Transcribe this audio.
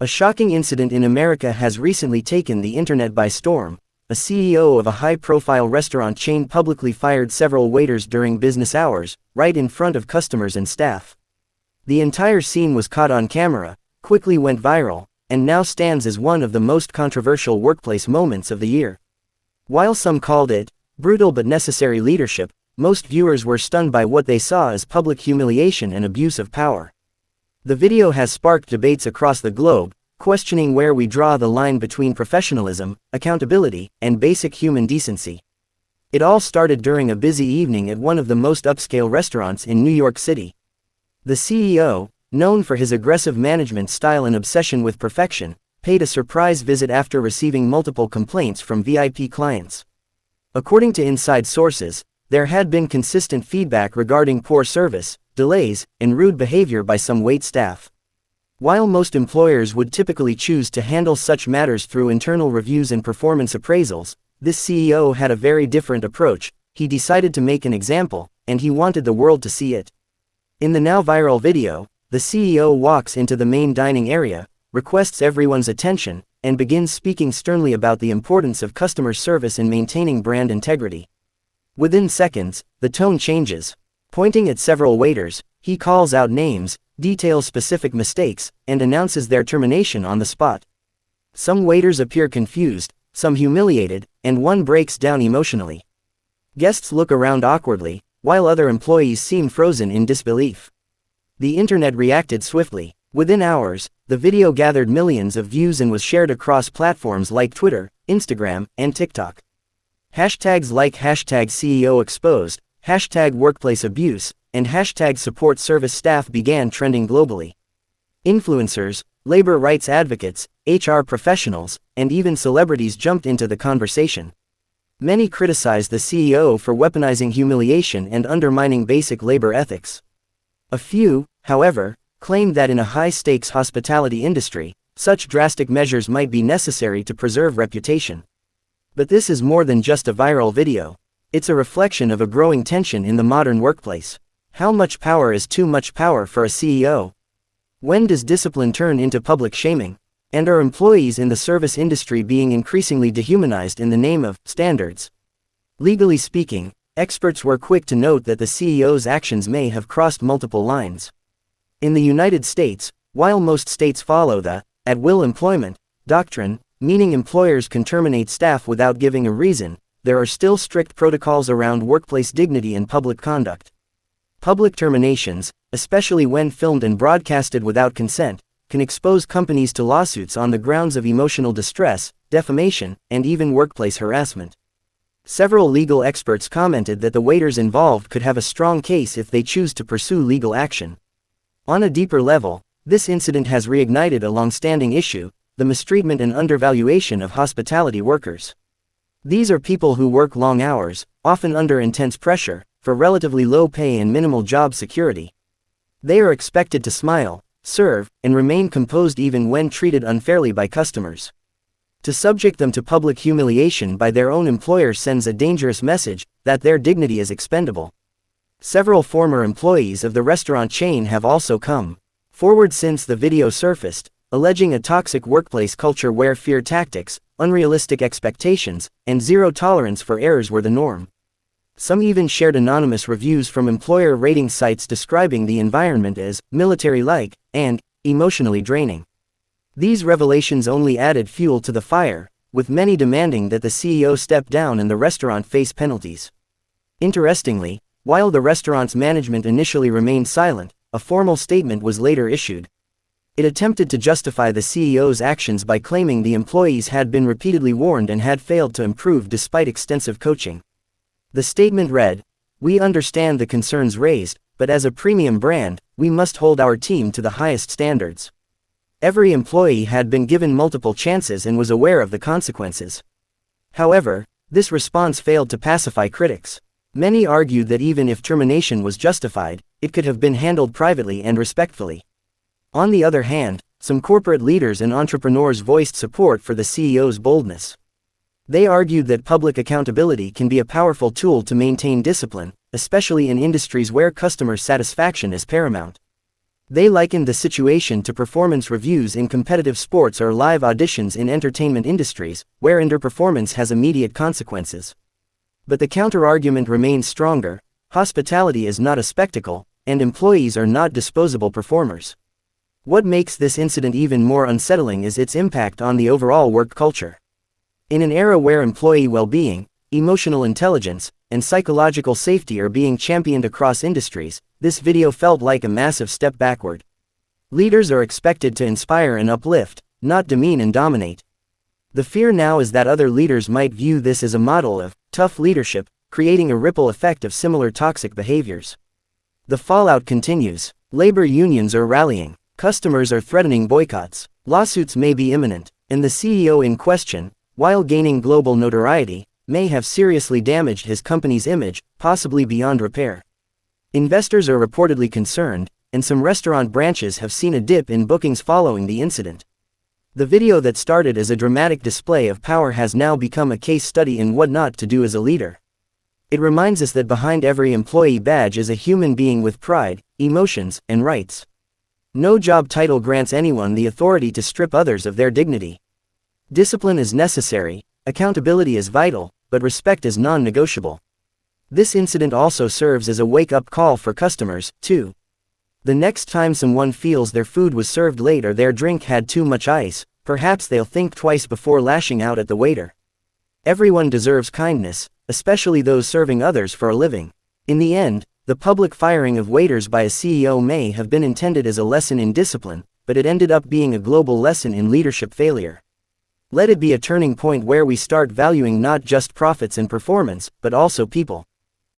A shocking incident in America has recently taken the internet by storm. A CEO of a high-profile restaurant chain publicly fired several waiters during business hours, right in front of customers and staff. The entire scene was caught on camera, quickly went viral, and now stands as one of the most controversial workplace moments of the year. While some called it brutal but necessary leadership, most viewers were stunned by what they saw as public humiliation and abuse of power. The video has sparked debates across the globe, questioning where we draw the line between professionalism, accountability, and basic human decency. It all started during a busy evening at one of the most upscale restaurants in New York City. The CEO, known for his aggressive management style and obsession with perfection, paid a surprise visit after receiving multiple complaints from VIP clients. According to inside sources, there had been consistent feedback regarding poor service, delays, and rude behavior by some wait staff. While most employers would typically choose to handle such matters through internal reviews and performance appraisals, this CEO had a very different approach. He decided to make an example, and he wanted the world to see it. In the now viral video, the CEO walks into the main dining area, requests everyone's attention, and begins speaking sternly about the importance of customer service in maintaining brand integrity. Within seconds, the tone changes. Pointing at several waiters, he calls out names, details specific mistakes, and announces their termination on the spot. Some waiters appear confused, some humiliated, and one breaks down emotionally. Guests look around awkwardly, while other employees seem frozen in disbelief. The internet reacted swiftly. Within hours, the video gathered millions of views and was shared across platforms like Twitter, Instagram, and TikTok. Hashtags like #CEO exposed, #workplace abuse, and #support service staff began trending globally. Influencers, labor rights advocates, HR professionals, and even celebrities jumped into the conversation. Many criticized the CEO for weaponizing humiliation and undermining basic labor ethics. A few, however, claimed that in a high-stakes hospitality industry, such drastic measures might be necessary to preserve reputation. But this is more than just a viral video. It's a reflection of a growing tension in the modern workplace. How much power is too much power for a CEO? When does discipline turn into public shaming? And are employees in the service industry being increasingly dehumanized in the name of standards? Legally speaking, experts were quick to note that the CEO's actions may have crossed multiple lines. In the United States, while most states follow the at-will employment doctrine, meaning employers can terminate staff without giving a reason, there are still strict protocols around workplace dignity and public conduct. Public terminations, especially when filmed and broadcasted without consent, can expose companies to lawsuits on the grounds of emotional distress, defamation, and even workplace harassment. Several legal experts commented that the waiters involved could have a strong case if they choose to pursue legal action. On a deeper level, this incident has reignited a long-standing issue: the mistreatment and undervaluation of hospitality workers. These are people who work long hours, often under intense pressure, for relatively low pay and minimal job security. They are expected to smile, serve, and remain composed even when treated unfairly by customers. To subject them to public humiliation by their own employer sends a dangerous message that their dignity is expendable. Several former employees of the restaurant chain have also come forward since the video surfaced, alleging a toxic workplace culture where fear tactics, unrealistic expectations, and zero tolerance for errors were the norm. Some even shared anonymous reviews from employer rating sites describing the environment as military-like and emotionally draining. These revelations only added fuel to the fire, with many demanding that the CEO step down and the restaurant face penalties. Interestingly, while the restaurant's management initially remained silent, a formal statement was later issued. It attempted to justify the CEO's actions by claiming the employees had been repeatedly warned and had failed to improve despite extensive coaching. The statement read, "We understand the concerns raised, but as a premium brand, we must hold our team to the highest standards." Every employee had been given multiple chances and was aware of the consequences. However, this response failed to pacify critics. Many argued that even if termination was justified, it could have been handled privately and respectfully. On the other hand, some corporate leaders and entrepreneurs voiced support for the CEO's boldness. They argued that public accountability can be a powerful tool to maintain discipline, especially in industries where customer satisfaction is paramount. They likened the situation to performance reviews in competitive sports or live auditions in entertainment industries, where underperformance has immediate consequences. But the counter-argument remains stronger: hospitality is not a spectacle, and employees are not disposable performers. What makes this incident even more unsettling is its impact on the overall work culture. In an era where employee well-being, emotional intelligence, and psychological safety are being championed across industries, this video felt like a massive step backward. Leaders are expected to inspire and uplift, not demean and dominate. The fear now is that other leaders might view this as a model of tough leadership, creating a ripple effect of similar toxic behaviors. The fallout continues. Labor unions are rallying. Customers are threatening boycotts. Lawsuits may be imminent, and the CEO in question, while gaining global notoriety, may have seriously damaged his company's image, possibly beyond repair. Investors are reportedly concerned, and some restaurant branches have seen a dip in bookings following the incident. The video that started as a dramatic display of power has now become a case study in what not to do as a leader. It reminds us that behind every employee badge is a human being with pride, emotions, and rights. No job title grants anyone the authority to strip others of their dignity. Discipline is necessary, accountability is vital, but respect is non-negotiable. This incident also serves as a wake-up call for customers, too. The next time someone feels their food was served late or their drink had too much ice, perhaps they'll think twice before lashing out at the waiter. Everyone deserves kindness, especially those serving others for a living. In the end, the public firing of waiters by a CEO may have been intended as a lesson in discipline, but it ended up being a global lesson in leadership failure. Let it be a turning point where we start valuing not just profits and performance, but also people.